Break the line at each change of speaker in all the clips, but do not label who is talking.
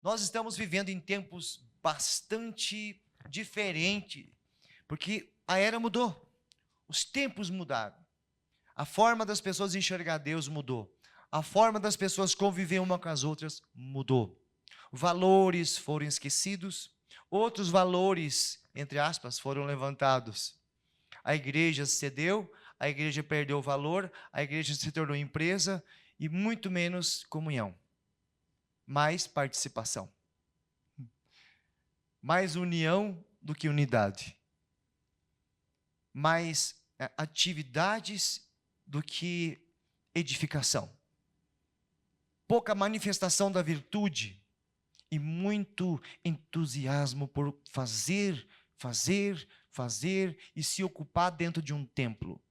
Nós estamos vivendo em tempos bastante diferentes, porque a era mudou, os tempos mudaram, a forma das pessoas enxergar Deus mudou, a forma das pessoas conviver uma com as outras mudou. Valores foram esquecidos, outros valores, entre aspas, foram levantados. A igreja cedeu, a igreja perdeu o valor, a igreja se tornou empresa e muito menos comunhão. Mais participação. Mais união do que unidade. Mais atividades do que edificação. Pouca manifestação da virtude e muito entusiasmo por fazer e se ocupar dentro de um templo.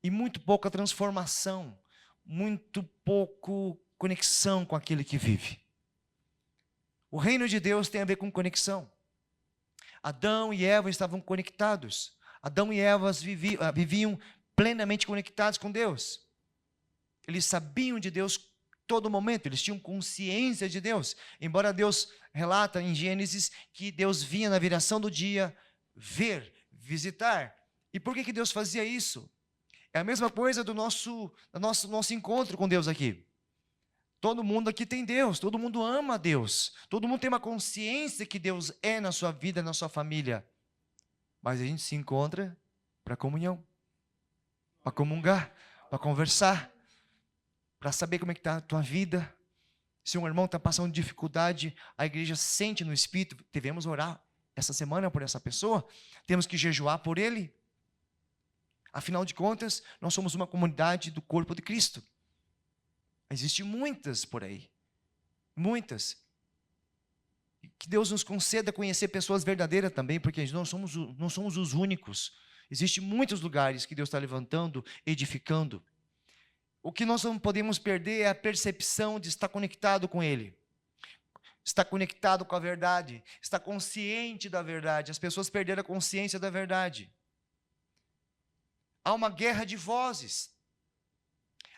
E muito pouca transformação, muito pouco conexão com aquele que vive. O reino de Deus tem a ver com conexão. Adão e Eva estavam conectados. Adão e Eva viviam plenamente conectados com Deus. Eles sabiam de Deus todo momento, eles tinham consciência de Deus. Embora Deus relata em Gênesis que Deus vinha na viração do dia ver, visitar. E por que Deus fazia isso? É a mesma coisa do nosso encontro com Deus aqui. Todo mundo aqui tem Deus, todo mundo ama Deus, todo mundo tem uma consciência que Deus é na sua vida, na sua família. Mas a gente se encontra para comunhão, para comungar, para conversar, para saber como é que está a tua vida. Se um irmão está passando dificuldade, a igreja sente no Espírito, devemos orar essa semana por essa pessoa, temos que jejuar por ele. Afinal de contas, nós somos uma comunidade do corpo de Cristo. Existem muitas por aí, muitas. Que Deus nos conceda conhecer pessoas verdadeiras também, porque nós não somos os únicos. Existem muitos lugares que Deus está levantando, edificando. O que nós não podemos perder é a percepção de estar conectado com Ele. Estar conectado com a verdade, estar consciente da verdade. As pessoas perderam a consciência da verdade. Há uma guerra de vozes.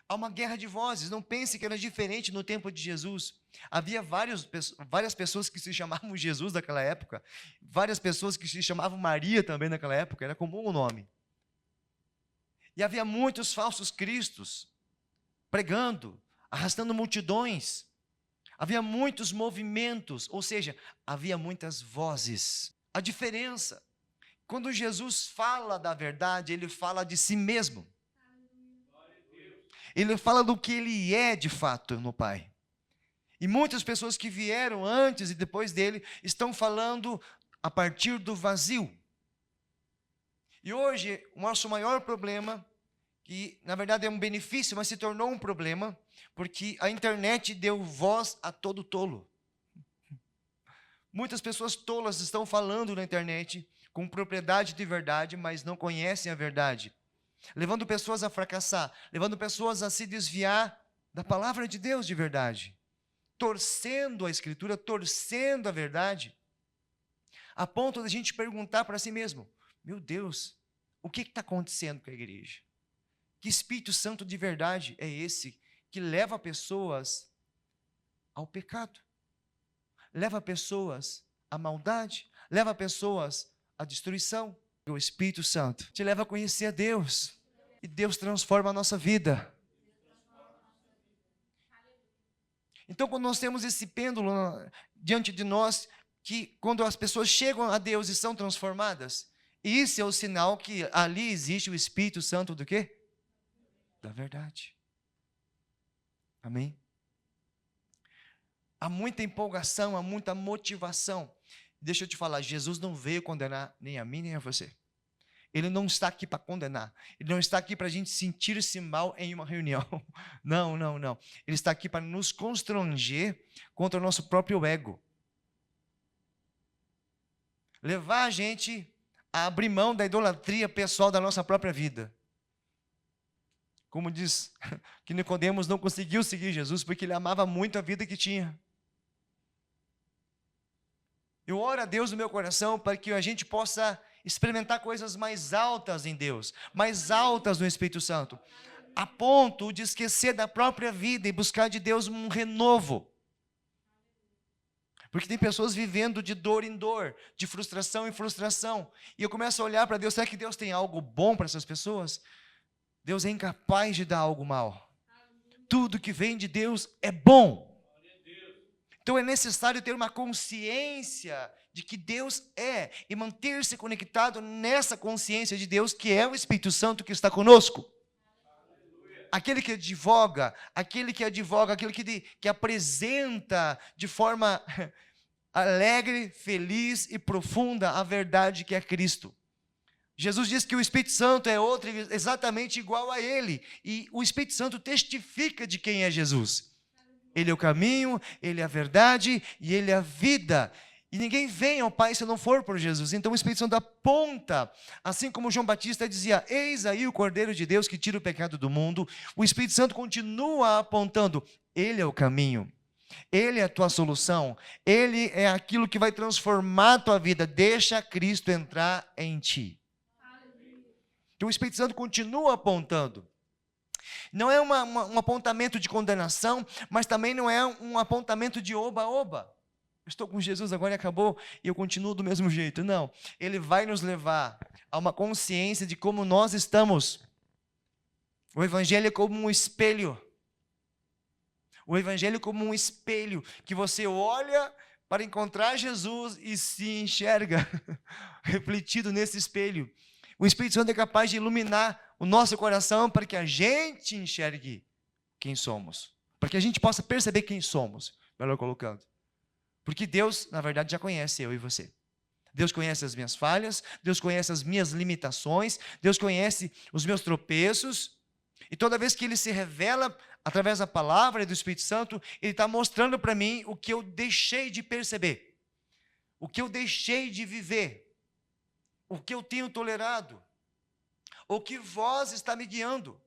Há uma guerra de vozes. Não pense que era diferente no tempo de Jesus. Havia várias pessoas que se chamavam Jesus naquela época. Várias pessoas que se chamavam Maria também naquela época. Era comum o nome. E havia muitos falsos cristos pregando, arrastando multidões. Havia muitos movimentos, ou seja, havia muitas vozes. A diferença, quando Jesus fala da verdade, ele fala de si mesmo. Ele fala do que ele é de fato no Pai. E muitas pessoas que vieram antes e depois dele estão falando a partir do vazio. E hoje, o nosso maior problema, que na verdade é um benefício, mas se tornou um problema, porque a internet deu voz a todo tolo. Muitas pessoas tolas estão falando na internet com propriedade de verdade, mas não conhecem a verdade. Levando pessoas a fracassar, levando pessoas a se desviar da palavra de Deus de verdade. Torcendo a Escritura, torcendo a verdade, a ponto de a gente perguntar para si mesmo, meu Deus, o que está acontecendo com a igreja? Que Espírito Santo de verdade é esse que leva pessoas ao pecado? Leva pessoas à maldade? Leva pessoas à destruição? O Espírito Santo te leva a conhecer a Deus. E Deus transforma a nossa vida. Então, quando nós temos esse pêndulo diante de nós, que quando as pessoas chegam a Deus e são transformadas, isso é o sinal que ali existe o Espírito Santo do quê? Da verdade. Amém? Há muita empolgação, há muita motivação. Deixa eu te falar, Jesus não veio condenar nem a mim nem a você. Ele não está aqui para condenar. Ele não está aqui para a gente sentir-se mal em uma reunião. Não, não, não. Ele está aqui para nos constranger contra o nosso próprio ego. Levar a gente a abrir mão da idolatria pessoal da nossa própria vida. Como diz que Nicodemos não conseguiu seguir Jesus porque ele amava muito a vida que tinha. Eu oro a Deus no meu coração para que a gente possa experimentar coisas mais altas em Deus, mais altas no Espírito Santo, a ponto de esquecer da própria vida e buscar de Deus um renovo. Porque tem pessoas vivendo de dor em dor, de frustração em frustração. E eu começo a olhar para Deus, será que Deus tem algo bom para essas pessoas? Deus é incapaz de dar algo mal. Tudo que vem de Deus é bom. Então é necessário ter uma consciência de que Deus é e manter-se conectado nessa consciência de Deus, que é o Espírito Santo que está conosco. Aquele que advoga, aquele que apresenta de forma alegre, feliz e profunda a verdade que é Cristo. Jesus diz que o Espírito Santo é outro exatamente igual a ele. E o Espírito Santo testifica de quem é Jesus. Ele é o caminho, ele é a verdade e ele é a vida. E ninguém vem ao Pai se não for por Jesus. Então o Espírito Santo aponta, assim como João Batista dizia, eis aí o Cordeiro de Deus que tira o pecado do mundo. O Espírito Santo continua apontando, ele é o caminho, ele é a tua solução, ele é aquilo que vai transformar a tua vida. Deixa Cristo entrar em ti. Então o Espírito Santo continua apontando. Não é um apontamento de condenação, mas também não é um apontamento de oba-oba. Estou com Jesus agora e acabou, e eu continuo do mesmo jeito. Não, ele vai nos levar a uma consciência de como nós estamos. O Evangelho é como um espelho. O Evangelho é como um espelho, que você olha para encontrar Jesus e se enxerga refletido nesse espelho. O Espírito Santo é capaz de iluminar o nosso coração para que a gente enxergue quem somos. Para que a gente possa perceber quem somos, melhor colocando. Porque Deus, na verdade, já conhece eu e você. Deus conhece as minhas falhas, Deus conhece as minhas limitações, Deus conhece os meus tropeços. E toda vez que Ele se revela através da palavra e do Espírito Santo, Ele está mostrando para mim o que eu deixei de perceber, o que eu deixei de viver, o que eu tenho tolerado, o que voz está me guiando.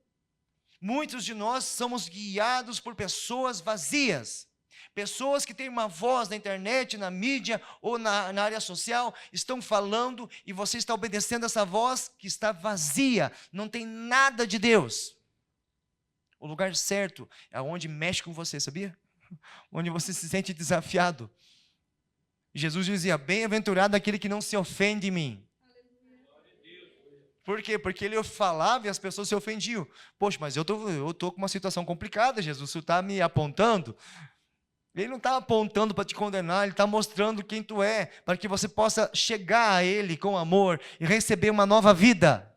Muitos de nós somos guiados por pessoas vazias. Pessoas que têm uma voz na internet, na mídia ou na área social, estão falando e você está obedecendo essa voz que está vazia, não tem nada de Deus. O lugar certo é onde mexe com você, sabia? Onde você se sente desafiado. Jesus dizia, bem-aventurado aquele que não se ofende em mim. Por quê? Porque ele falava e as pessoas se ofendiam. Poxa, mas eu estou com uma situação complicada, Jesus, você está me apontando. Ele não está apontando para te condenar, ele está mostrando quem tu é, para que você possa chegar a ele com amor e receber uma nova vida.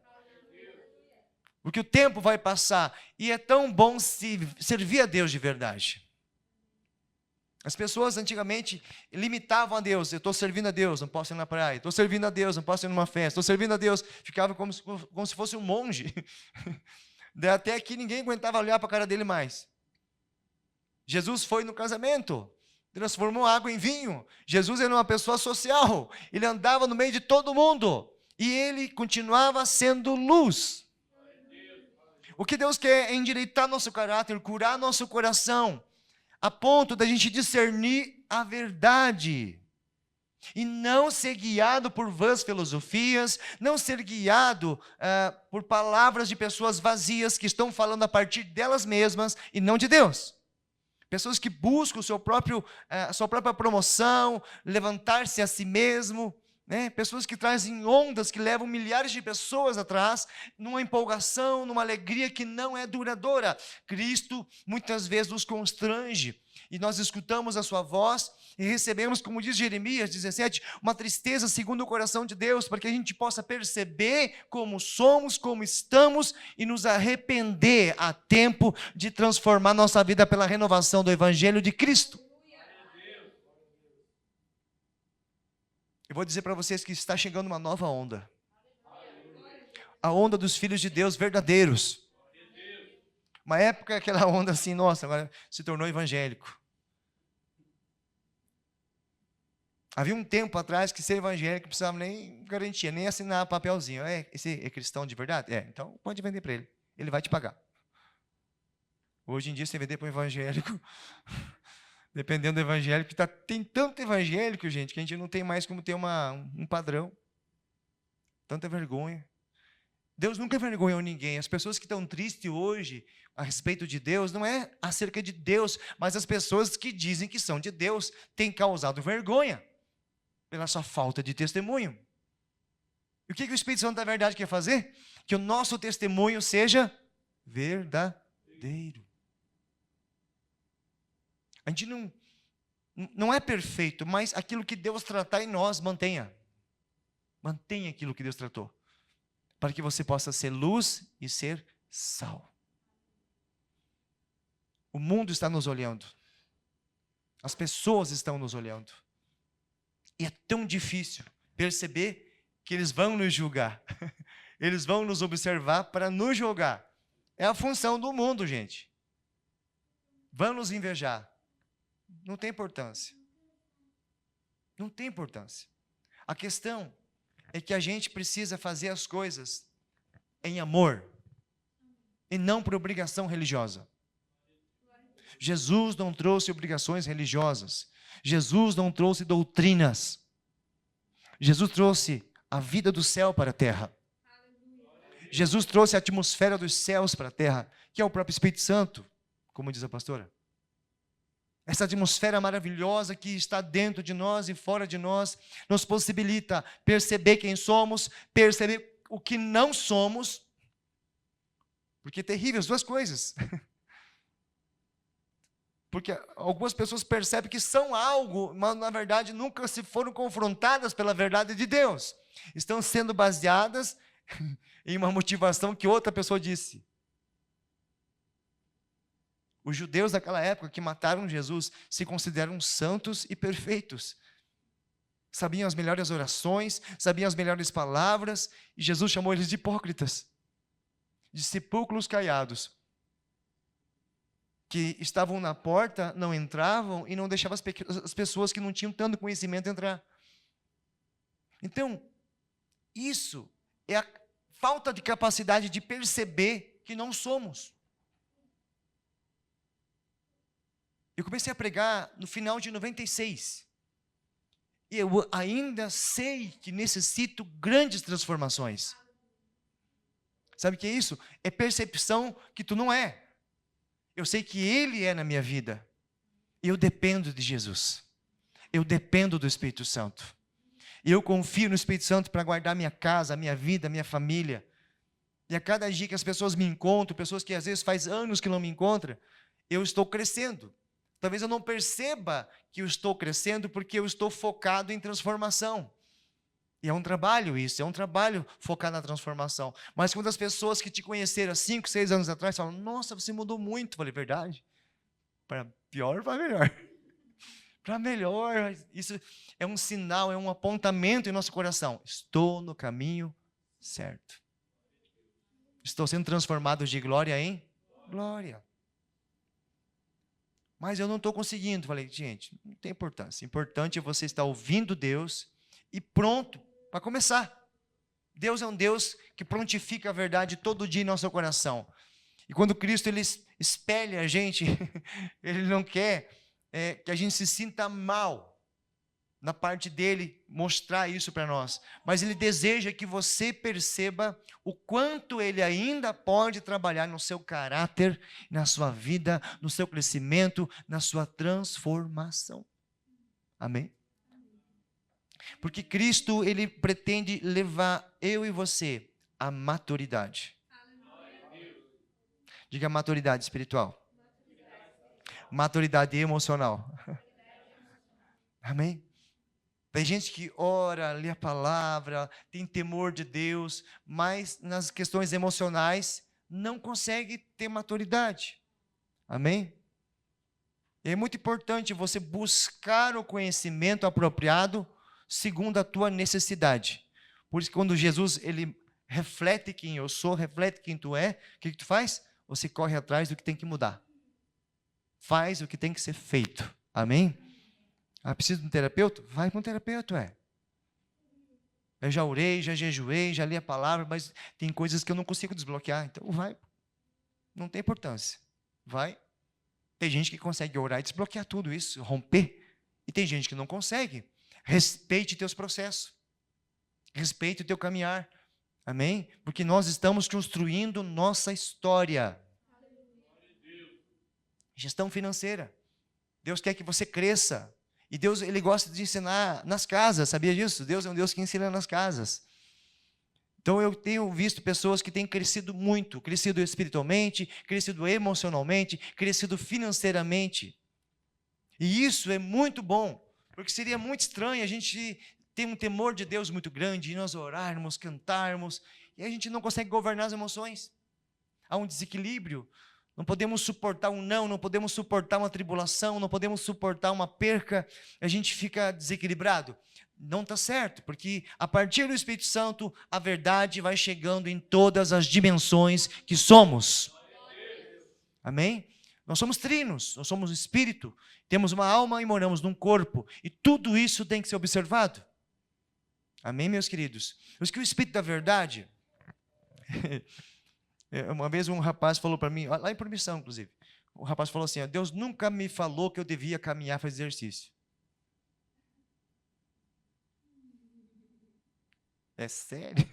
Porque o tempo vai passar e é tão bom servir a Deus de verdade. As pessoas antigamente limitavam a Deus. Eu estou servindo a Deus, não posso ir na praia. Estou servindo a Deus, não posso ir numa festa. Estou servindo a Deus, ficava como se fosse um monge. Até que ninguém aguentava olhar para a cara dele mais. Jesus foi no casamento, transformou água em vinho. Jesus era uma pessoa social, ele andava no meio de todo mundo e ele continuava sendo luz. O que Deus quer é endireitar nosso caráter, curar nosso coração, a ponto da gente discernir a verdade e não ser guiado por vãs filosofias, não ser guiado por palavras de pessoas vazias que estão falando a partir delas mesmas e não de Deus. Pessoas que buscam a sua própria promoção, levantar-se a si mesmo, né? Pessoas que trazem ondas que levam milhares de pessoas atrás, numa empolgação, numa alegria que não é duradoura. Cristo muitas vezes nos constrange, e nós escutamos a sua voz, e recebemos, como diz Jeremias 17, uma tristeza segundo o coração de Deus, para que a gente possa perceber como somos, como estamos, e nos arrepender a tempo de transformar nossa vida pela renovação do Evangelho de Cristo. Eu vou dizer para vocês que está chegando uma nova onda. A onda dos filhos de Deus verdadeiros. Uma época aquela onda assim, nossa, agora se tornou evangélico. Havia um tempo atrás que ser evangélico não precisava nem garantia, nem assinar papelzinho. Esse é cristão de verdade? Então pode vender para ele. Ele vai te pagar. Hoje em dia você vender para um evangélico, dependendo do evangélico, tem tanto evangélico, gente, que a gente não tem mais como ter um padrão. Tanta vergonha. Deus nunca envergonhou ninguém. As pessoas que estão tristes hoje a respeito de Deus, não é acerca de Deus, mas as pessoas que dizem que são de Deus têm causado vergonha pela sua falta de testemunho. E o que o Espírito Santo da verdade quer fazer? Que o nosso testemunho seja verdadeiro. A gente não é perfeito, mas aquilo que Deus tratar em nós, mantenha. Mantenha aquilo que Deus tratou, para que você possa ser luz e ser sal. O mundo está nos olhando. As pessoas estão nos olhando. E é tão difícil perceber que eles vão nos julgar. Eles vão nos observar para nos julgar. É a função do mundo, gente. Vão nos invejar. Não tem importância. Não tem importância. A questão é que a gente precisa fazer as coisas em amor e não por obrigação religiosa. Jesus não trouxe obrigações religiosas. Jesus não trouxe doutrinas. Jesus trouxe a vida do céu para a terra. Jesus trouxe a atmosfera dos céus para a terra, que é o próprio Espírito Santo, como diz a pastora. Essa atmosfera maravilhosa que está dentro de nós e fora de nós, nos possibilita perceber quem somos, perceber o que não somos, porque é terrível as duas coisas. Porque algumas pessoas percebem que são algo, mas na verdade nunca se foram confrontadas pela verdade de Deus. Estão sendo baseadas em uma motivação que outra pessoa disse. Os judeus daquela época que mataram Jesus se consideram santos e perfeitos. Sabiam as melhores orações, sabiam as melhores palavras, e Jesus chamou eles de hipócritas, de sepulcros caiados, que estavam na porta, não entravam e não deixavam as pessoas que não tinham tanto conhecimento entrar. Então, isso é a falta de capacidade de perceber que não somos. Eu comecei a pregar no final de 96. E eu ainda sei que necessito grandes transformações. Sabe o que é isso? É percepção que tu não é. Eu sei que Ele é na minha vida. E eu dependo de Jesus. Eu dependo do Espírito Santo. E eu confio no Espírito Santo para guardar minha casa, minha vida, minha família. E a cada dia que as pessoas me encontram, pessoas que às vezes faz anos que não me encontram, eu estou crescendo. Talvez eu não perceba que eu estou crescendo porque eu estou focado em transformação. E é um trabalho isso, é um trabalho focar na transformação. Mas quando as pessoas que te conheceram há 5, 6 anos atrás falam, nossa, você mudou muito. Eu falei, verdade? Para pior ou para melhor? Para melhor. Isso é um sinal, é um apontamento em nosso coração. Estou no caminho certo. Estou sendo transformado de glória em glória. Mas eu não estou conseguindo. Falei, gente, não tem importância. O importante é você estar ouvindo Deus e pronto para começar. Deus é um Deus que prontifica a verdade todo dia em nosso coração. E quando Cristo ele espelha a gente, Ele não quer que a gente se sinta mal na parte dele mostrar isso para nós. Mas Ele deseja que você perceba o quanto Ele ainda pode trabalhar no seu caráter, na sua vida, no seu crescimento, na sua transformação. Amém? Porque Cristo, Ele pretende levar eu e você à maturidade. Diga maturidade espiritual. Maturidade emocional. Amém? Tem gente que ora, lê a palavra, tem temor de Deus, mas nas questões emocionais não consegue ter maturidade. Amém? É muito importante você buscar o conhecimento apropriado segundo a tua necessidade. Por isso que quando Jesus ele reflete quem eu sou, reflete quem tu é, o que tu faz? Você corre atrás do que tem que mudar. Faz o que tem que ser feito. Amém? Ah, precisa de um terapeuta? Vai para um terapeuta, Eu já orei, já jejuei, já li a palavra, mas tem coisas que eu não consigo desbloquear. Então vai. Não tem importância. Vai. Tem gente que consegue orar e desbloquear tudo isso, romper. E tem gente que não consegue. Respeite teus processos. Respeite o teu caminhar. Amém? Porque nós estamos construindo nossa história. Gestão financeira. Deus quer que você cresça. E Deus, Ele gosta de ensinar nas casas, sabia disso? Deus é um Deus que ensina nas casas. Então eu tenho visto pessoas que têm crescido muito, crescido espiritualmente, crescido emocionalmente, crescido financeiramente. E isso é muito bom, porque seria muito estranho a gente ter um temor de Deus muito grande, e nós orarmos, cantarmos, e a gente não consegue governar as emoções. Há um desequilíbrio. Não podemos suportar um não podemos suportar uma tribulação, não podemos suportar uma perca, a gente fica desequilibrado. Não está certo, porque a partir do Espírito Santo, a verdade vai chegando em todas as dimensões que somos. Amém? Nós somos trinos, nós somos um espírito, temos uma alma e moramos num corpo, e tudo isso tem que ser observado. Amém, meus queridos? Por isso que o Espírito da verdade... Uma vez um rapaz falou para mim, lá em Promissão, inclusive, o rapaz falou assim, Deus nunca me falou que eu devia caminhar, fazer exercício. É sério?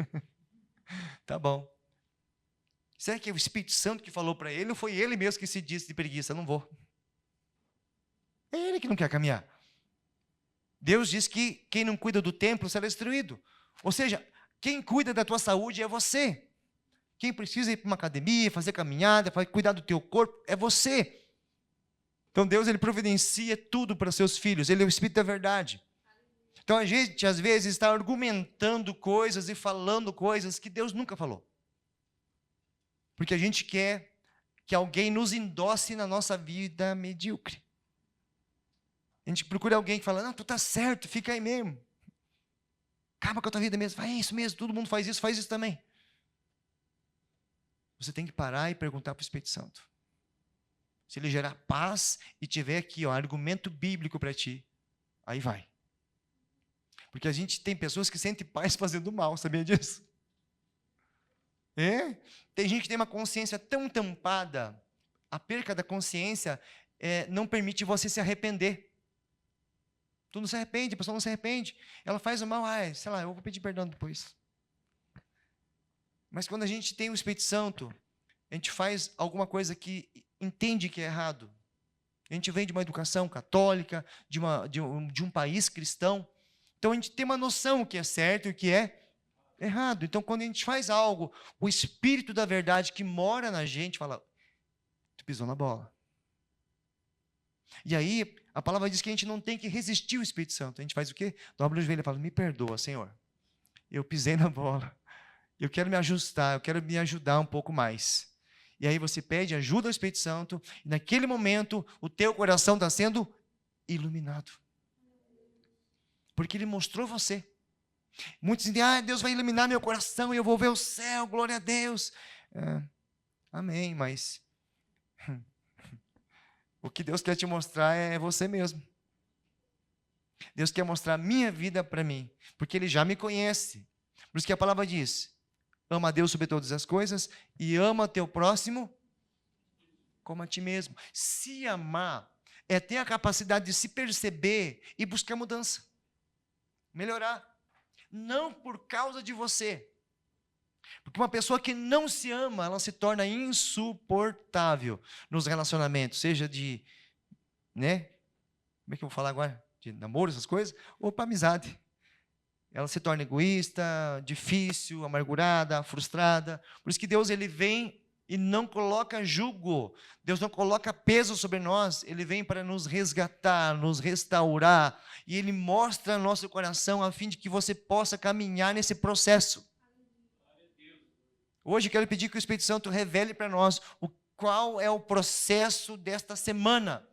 Tá bom. Será que é o Espírito Santo que falou para ele, ou foi ele mesmo que se disse de preguiça? Não vou. É ele que não quer caminhar. Deus diz que quem não cuida do templo será destruído. Ou seja, quem cuida da tua saúde é você. Quem precisa ir para uma academia, fazer caminhada, cuidar do teu corpo, é você. Então Deus, Ele providencia tudo para seus filhos. Ele é o Espírito da verdade. Então a gente, às vezes, está argumentando coisas e falando coisas que Deus nunca falou. Porque a gente quer que alguém nos endosse na nossa vida medíocre. A gente procura alguém que fala, não, tu está certo, fica aí mesmo. Acaba com a tua vida mesmo. Vai, é isso mesmo, todo mundo faz isso também. Você tem que parar e perguntar para o Espírito Santo. Se ele gerar paz e tiver aqui, argumento bíblico para ti, aí vai. Porque a gente tem pessoas que sentem paz fazendo mal, sabia disso? Tem gente que tem uma consciência tão tampada, a perca da consciência não permite você se arrepender. Tu não se arrepende, a pessoa não se arrepende. Ela faz o mal, sei lá, eu vou pedir perdão depois. Mas quando a gente tem o Espírito Santo, a gente faz alguma coisa que entende que é errado. A gente vem de uma educação católica, de um país cristão. Então a gente tem uma noção do que é certo e o que é errado. Então quando a gente faz algo, o Espírito da verdade que mora na gente fala, tu pisou na bola. E aí a palavra diz que a gente não tem que resistir ao Espírito Santo. A gente faz o quê? Dobra o joelho e fala, me perdoa, Senhor. Eu pisei na bola. Eu quero me ajustar, eu quero me ajudar um pouco mais. E aí você pede ajuda ao Espírito Santo, e naquele momento o teu coração está sendo iluminado. Porque Ele mostrou você. Muitos dizem, Deus vai iluminar meu coração e eu vou ver o céu, glória a Deus. Amém, mas o que Deus quer te mostrar é você mesmo. Deus quer mostrar a minha vida para mim, porque Ele já me conhece. Por isso que a palavra diz, ama a Deus sobre todas as coisas e ama teu próximo como a ti mesmo. Se amar é ter a capacidade de se perceber e buscar mudança, melhorar. Não por causa de você. Porque uma pessoa que não se ama, ela se torna insuportável nos relacionamentos, seja de, como é que eu vou falar agora? De namoro, essas coisas, ou para amizade. Ela se torna egoísta, difícil, amargurada, frustrada. Por isso que Deus, Ele vem e não coloca jugo. Deus não coloca peso sobre nós. Ele vem para nos resgatar, nos restaurar. E Ele mostra nosso coração a fim de que você possa caminhar nesse processo. Hoje quero pedir que o Espírito Santo revele para nós qual é o processo desta semana.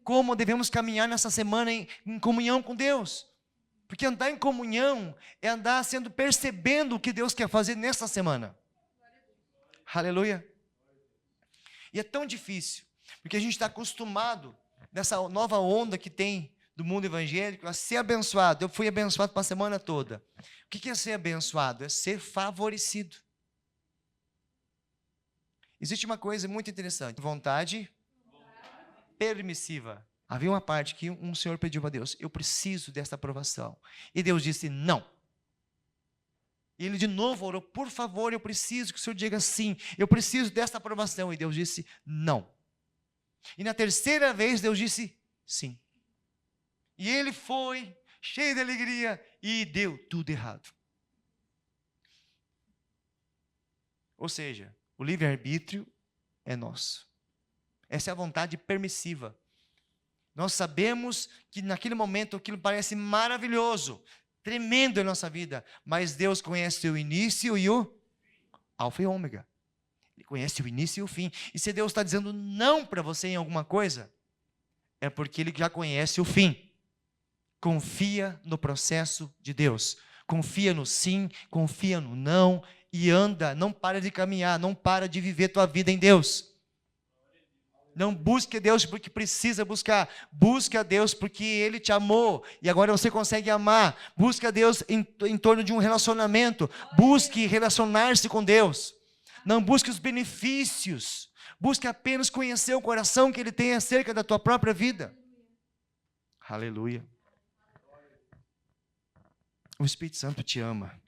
Como devemos caminhar nessa semana em comunhão com Deus. Porque andar em comunhão é andar percebendo o que Deus quer fazer nessa semana. Aleluia. E é tão difícil, porque a gente está acostumado, nessa nova onda que tem do mundo evangélico, a ser abençoado. Eu fui abençoado para a semana toda. O que é ser abençoado? É ser favorecido. Existe uma coisa muito interessante. Vontade permissiva. Havia uma parte que um senhor pediu para Deus, eu preciso desta aprovação. E Deus disse, não. E ele de novo orou: por favor, eu preciso que o Senhor diga sim, eu preciso desta aprovação. E Deus disse não. E na terceira vez Deus disse sim. E ele foi cheio de alegria e deu tudo errado. Ou seja, o livre-arbítrio é nosso. Essa é a vontade permissiva. Nós sabemos que naquele momento aquilo parece maravilhoso, tremendo em nossa vida, mas Deus conhece o início e o alfa e ômega. Ele conhece o início e o fim. E se Deus está dizendo não para você em alguma coisa, é porque Ele já conhece o fim. Confia no processo de Deus. Confia no sim, confia no não e anda, não para de caminhar, não para de viver tua vida em Deus. Não busque Deus porque precisa buscar. Busque a Deus porque Ele te amou e agora você consegue amar. Busque a Deus em torno de um relacionamento. Busque relacionar-se com Deus. Não busque os benefícios. Busque apenas conhecer o coração que Ele tem acerca da tua própria vida. Aleluia. O Espírito Santo te ama.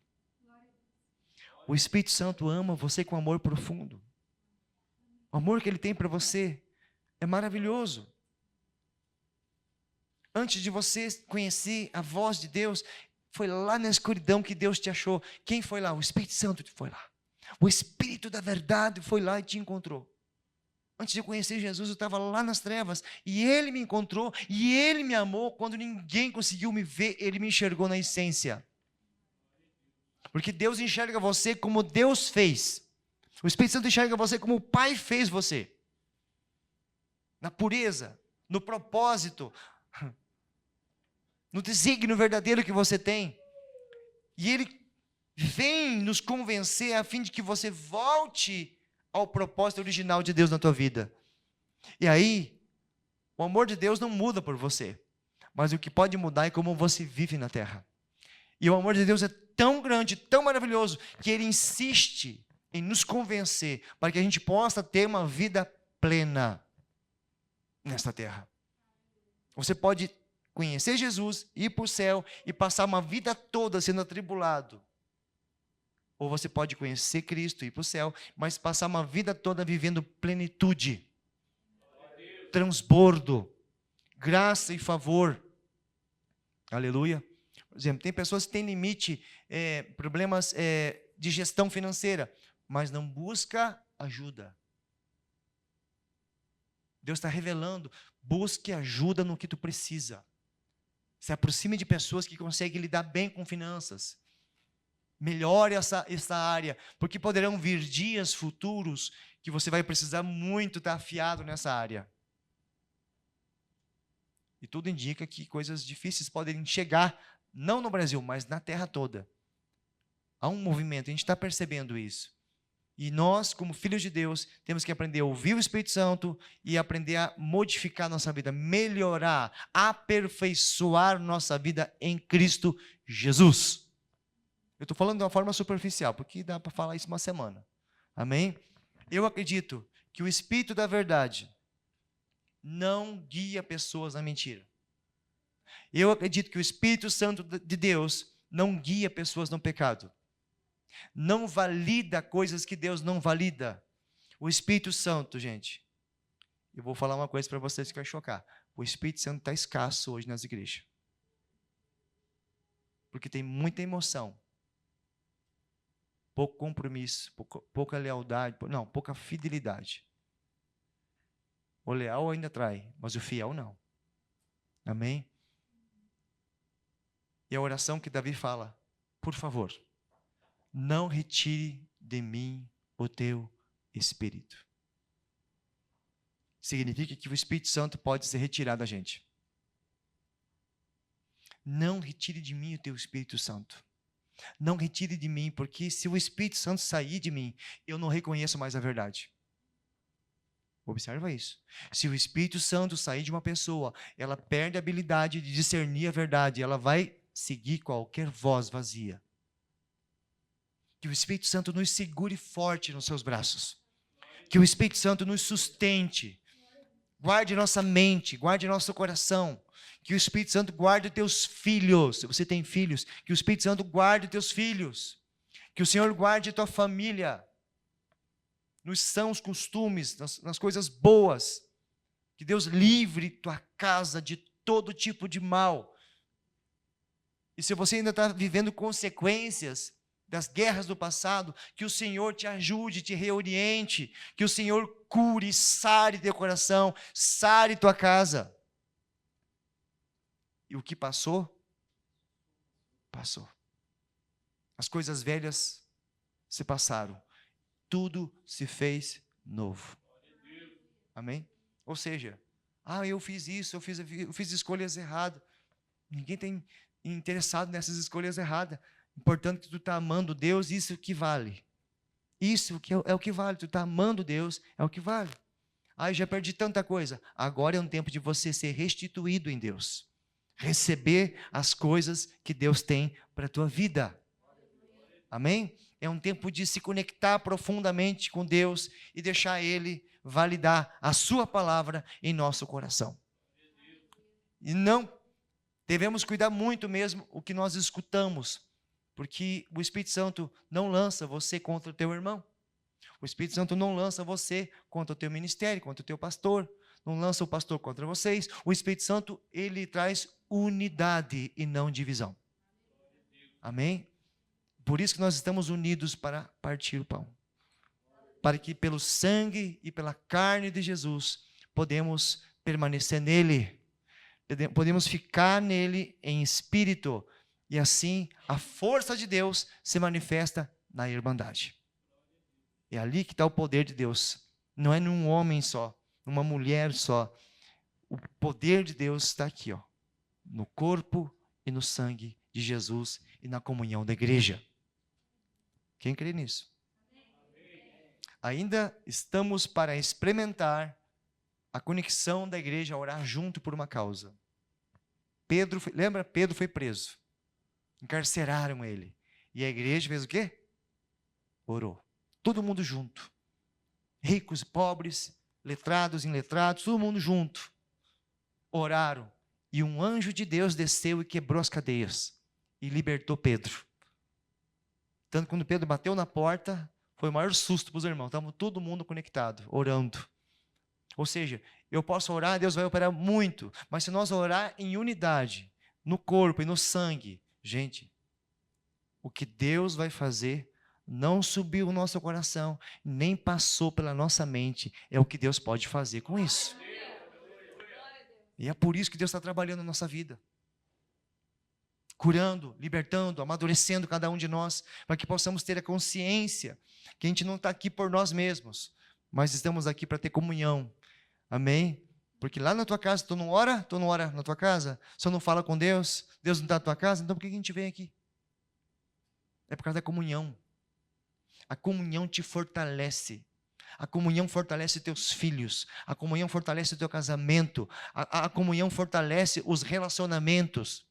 O Espírito Santo ama você com amor profundo. O amor que Ele tem para você é maravilhoso. Antes de você conhecer a voz de Deus, foi lá na escuridão que Deus te achou. Quem foi lá? O Espírito Santo foi lá. O Espírito da verdade foi lá e te encontrou. Antes de eu conhecer Jesus, eu estava lá nas trevas. E Ele me encontrou e Ele me amou. Quando ninguém conseguiu me ver, Ele me enxergou na essência. Porque Deus enxerga você como Deus fez. O Espírito Santo enxerga você como o Pai fez você. Na pureza, no propósito, no desígnio verdadeiro que você tem. E Ele vem nos convencer a fim de que você volte ao propósito original de Deus na tua vida. E aí, o amor de Deus não muda por você, mas o que pode mudar é como você vive na terra. E o amor de Deus é tão grande, tão maravilhoso, que Ele insiste em nos convencer para que a gente possa ter uma vida plena nesta terra. Você pode conhecer Jesus, ir para o céu e passar uma vida toda sendo atribulado. Ou você pode conhecer Cristo e ir para o céu, mas passar uma vida toda vivendo plenitude, transbordo, graça e favor. Aleluia. Por exemplo, tem pessoas que têm limite, problemas de gestão financeira, mas não busca ajuda. Deus está revelando, busque ajuda no que tu precisa. Se aproxime de pessoas que conseguem lidar bem com finanças. Melhore essa área, porque poderão vir dias futuros que você vai precisar muito estar afiado nessa área. E tudo indica que coisas difíceis podem chegar, não no Brasil, mas na terra toda. Há um movimento, a gente está percebendo isso. E nós, como filhos de Deus, temos que aprender a ouvir o Espírito Santo e aprender a modificar nossa vida, melhorar, aperfeiçoar nossa vida em Cristo Jesus. Eu estou falando de uma forma superficial, porque dá para falar isso uma semana. Amém? Eu acredito que o Espírito da verdade não guia pessoas na mentira. Eu acredito que o Espírito Santo de Deus não guia pessoas no pecado. Não valida coisas que Deus não valida. O Espírito Santo, gente, eu vou falar uma coisa para vocês que vai chocar. O Espírito Santo está escasso hoje nas igrejas. Porque tem muita emoção. Pouco compromisso, pouca lealdade, pouca fidelidade. O leal ainda trai, mas o fiel não. Amém? E a oração que Davi fala, por favor, não retire de mim o teu Espírito. Significa que o Espírito Santo pode ser retirado da gente. Não retire de mim o teu Espírito Santo. Não retire de mim, porque se o Espírito Santo sair de mim, eu não reconheço mais a verdade. Observa isso. Se o Espírito Santo sair de uma pessoa, ela perde a habilidade de discernir a verdade, ela vai seguir qualquer voz vazia. Que o Espírito Santo nos segure forte nos seus braços. Que o Espírito Santo nos sustente. Guarde nossa mente, guarde nosso coração. Que o Espírito Santo guarde teus filhos. Se você tem filhos, que o Espírito Santo guarde teus filhos. Que o Senhor guarde a tua família nos sãos costumes, nas coisas boas. Que Deus livre tua casa de todo tipo de mal. E se você ainda está vivendo consequências das guerras do passado, que o Senhor te ajude, te reoriente, que o Senhor cure, sare teu coração, sare tua casa. E o que passou, passou. As coisas velhas se passaram. Tudo se fez novo. Amém? Ou seja, eu fiz isso, eu fiz escolhas erradas. Ninguém tem interessado nessas escolhas erradas. Importante que tu está amando Deus, isso que vale. Isso que é o que vale. Tu está amando Deus, é o que vale. Já perdi tanta coisa. Agora é um tempo de você ser restituído em Deus. Receber as coisas que Deus tem para a tua vida. Amém? É um tempo de se conectar profundamente com Deus e deixar Ele validar a sua palavra em nosso coração. E não devemos cuidar muito mesmo o que nós escutamos, porque o Espírito Santo não lança você contra o teu irmão. O Espírito Santo não lança você contra o teu ministério, contra o teu pastor. Não lança o pastor contra vocês. O Espírito Santo, ele traz unidade e não divisão. Amém? Por isso que nós estamos unidos para partir o pão. Para que pelo sangue e pela carne de Jesus, podemos permanecer nele. Podemos ficar nele em espírito. E assim, a força de Deus se manifesta na irmandade. É ali que está o poder de Deus. Não é num homem só, numa mulher só. O poder de Deus está aqui, no corpo e no sangue de Jesus e na comunhão da igreja. Quem crê nisso? Ainda estamos para experimentar a conexão da igreja a orar junto por uma causa. Lembra? Pedro foi preso. Encarceraram ele. E a igreja fez o quê? Orou. Todo mundo junto. Ricos e pobres, letrados e iletrados, todo mundo junto. Oraram. E um anjo de Deus desceu e quebrou as cadeias. E libertou Pedro. Tanto que quando Pedro bateu na porta, foi o maior susto para os irmãos. Estamos todo mundo conectado, orando. Ou seja, eu posso orar, Deus vai operar muito. Mas se nós orar em unidade, no corpo e no sangue, gente, o que Deus vai fazer não subiu o nosso coração, nem passou pela nossa mente. É o que Deus pode fazer com isso. E é por isso que Deus está trabalhando na nossa vida. Curando, libertando, amadurecendo cada um de nós, para que possamos ter a consciência que a gente não está aqui por nós mesmos, mas estamos aqui para ter comunhão. Amém? Porque lá na tua casa, tu não ora na tua casa? Você não fala com Deus? Deus não está na tua casa? Então por que a gente vem aqui? É por causa da comunhão. A comunhão te fortalece. A comunhão fortalece teus filhos. A comunhão fortalece o teu casamento. A comunhão fortalece os relacionamentos.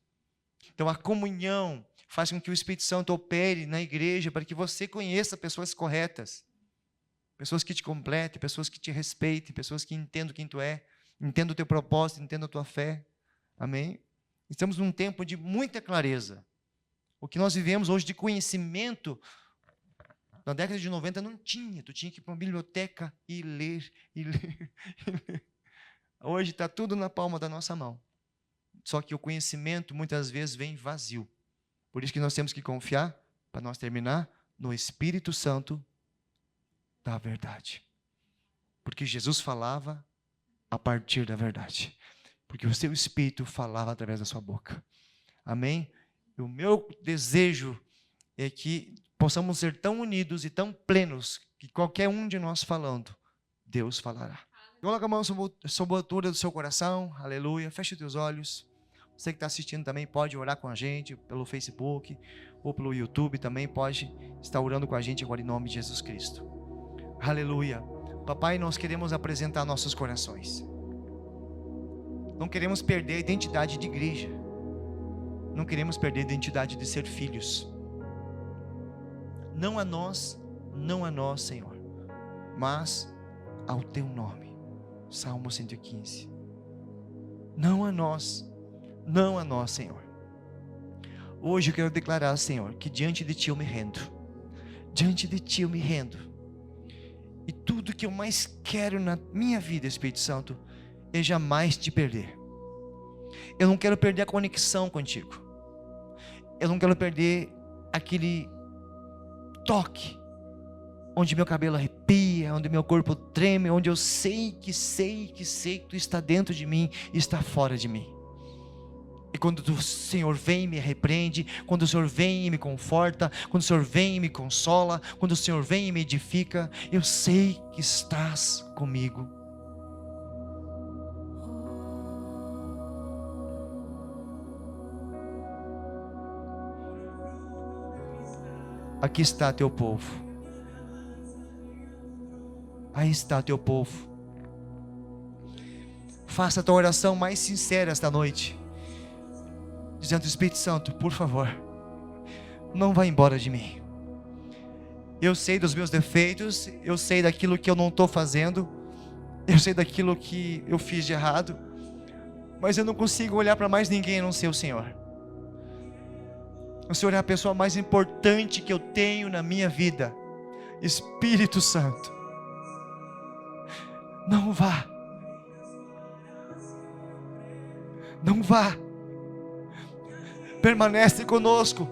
Então a comunhão faz com que o Espírito Santo opere na igreja para que você conheça pessoas corretas. Pessoas que te completem, pessoas que te respeitem, pessoas que entendam quem tu é, entendam o teu propósito, entendam a tua fé. Amém? Estamos num tempo de muita clareza. O que nós vivemos hoje de conhecimento, na década de 90 não tinha. Tu tinha que ir para uma biblioteca e ler, e ler, e ler. Hoje está tudo na palma da nossa mão. Só que o conhecimento muitas vezes vem vazio. Por isso que nós temos que confiar, para nós terminar, no Espírito Santo da verdade. Porque Jesus falava a partir da verdade. Porque o seu Espírito falava através da sua boca. Amém? E o meu desejo é que possamos ser tão unidos e tão plenos que qualquer um de nós falando, Deus falará. Coloca a mão sobre a altura do seu coração. Aleluia. Feche os teus olhos. Você que está assistindo também pode orar com a gente pelo Facebook ou pelo YouTube também pode estar orando com a gente agora em nome de Jesus Cristo. Aleluia. Papai, nós queremos apresentar nossos corações. Não queremos perder a identidade de igreja. Não queremos perder a identidade de ser filhos. Não a nós, Senhor, mas ao teu nome. Salmo 115. Não a nós, Senhor. Hoje eu quero declarar, Senhor, que diante de ti eu me rendo. diante de Ti eu me rendo. E tudo que eu mais quero na minha vida, Espírito Santo, é jamais Te perder. Eu não quero perder a conexão contigo. Eu não quero perder aquele toque, onde meu cabelo arrepia, onde meu corpo treme, onde eu sei que Tu está dentro de mim e está fora de mim. E quando o Senhor vem e me repreende, quando o Senhor vem e me conforta, quando o Senhor vem e me consola, quando o Senhor vem e me edifica, eu sei que estás comigo. Aqui está Teu povo. Aí está Teu povo. Faça a tua oração mais sincera esta noite, dizendo: Espírito Santo, por favor, não vá embora de mim. Eu sei dos meus defeitos, eu sei daquilo que eu não estou fazendo, eu sei daquilo que eu fiz de errado, mas eu não consigo olhar para mais ninguém a não ser o Senhor. O Senhor é a pessoa mais importante que eu tenho na minha vida. Espírito Santo, não vá. Não vá. Permanece conosco.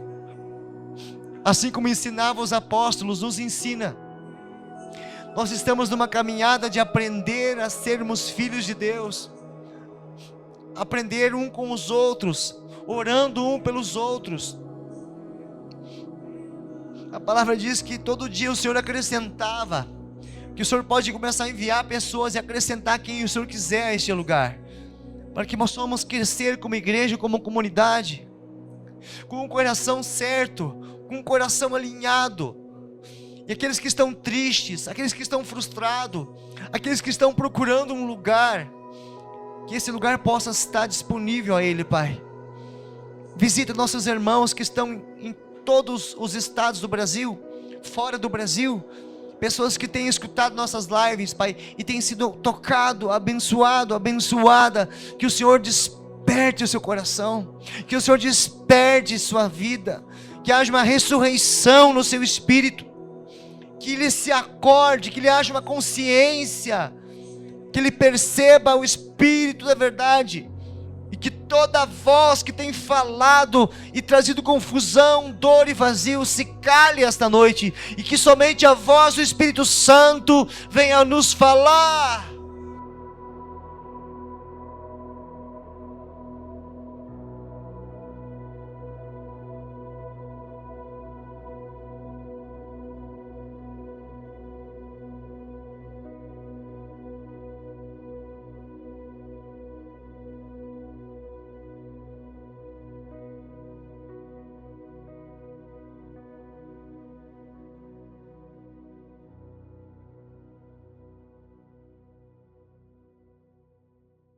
Assim como ensinava os apóstolos, nos ensina. Nós estamos numa caminhada de aprender a sermos filhos de Deus. Aprender um com os outros, orando um pelos outros. A palavra diz que todo dia o Senhor acrescentava, que o Senhor pode começar a enviar pessoas e acrescentar quem o Senhor quiser a este lugar, para que nós possamos crescer como igreja, como comunidade, com um coração certo, com um coração alinhado. E aqueles que estão tristes, aqueles que estão frustrados, aqueles que estão procurando um lugar, que esse lugar possa estar disponível a Ele, Pai. Visita nossos irmãos que estão em todos os estados do Brasil, fora do Brasil, pessoas que têm escutado nossas lives, Pai, e têm sido tocado, abençoado, abençoada. Que o Senhor desperte o seu coração, que o Senhor desperte sua vida, que haja uma ressurreição no seu espírito, que ele se acorde, que ele haja uma consciência, que ele perceba o Espírito da verdade, e que toda voz que tem falado e trazido confusão, dor e vazio se cale esta noite, e que somente a voz do Espírito Santo venha nos falar.